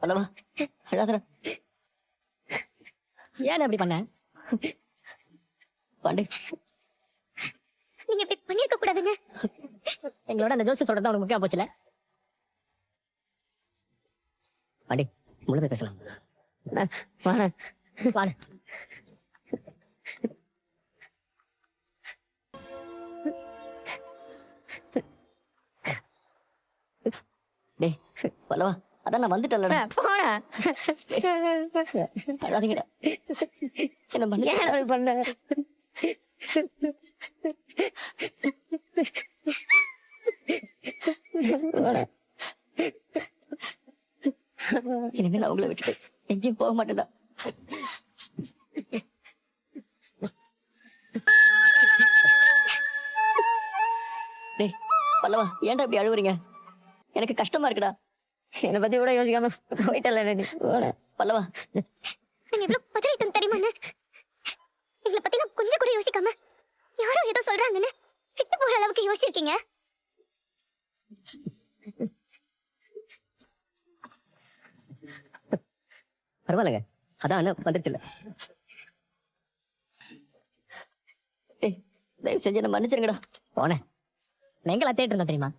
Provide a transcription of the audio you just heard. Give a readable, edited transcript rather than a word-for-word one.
பல்லவா அழாதடா. ஏன் அப்படி பண்ண? பாண்டி நீங்க இப்படி பண்ணிருக்க கூடாதுங்க. எங்களோட அந்த ஜோசி சொல்றது உனக்கு முக்கியம் போச்சுல. பாண்டி முழுமை பேசலாம். வாடா வாடு. டேய் பல்லவா அதான் நான் வந்துட்டேன்லடா. போடா. அழாதீங்கடா. என்ன பண்ணி ஏன் அப்படி பண்ண? இனிமே நான் உங்களை விட்டுட்டு எங்கேயும் போக மாட்டேன்டா. டேய் பல்லவா ஏன்டா இப்படி அழுவுறீங்க? எனக்கு கஷ்டமா இருக்குடா. என்னை பத்தி கூட யோசிக்காம போயிட்டல நீ. போடா. பல்லவா நீங்க எவ்வளவு பதறிட்டும் தெரியுமாண்ணே? எங்களை பத்திலாம் கொஞ்சம் கூட யோசிக்காம யாரோ ஏதோ சொல்றாங்கன்னு விட்டு போற அளவுக்கு யோசிச்சிருக்கீங்க. பரவாயில்லங்க, அதான் அண்ணா வந்துருச்சுல்ல. டேய் தயவு செஞ்சு என்ன மன்னிச்சிருங்கடா. போனேன். எங்களை தேட்டு இருந்தோம் தெரியுமா?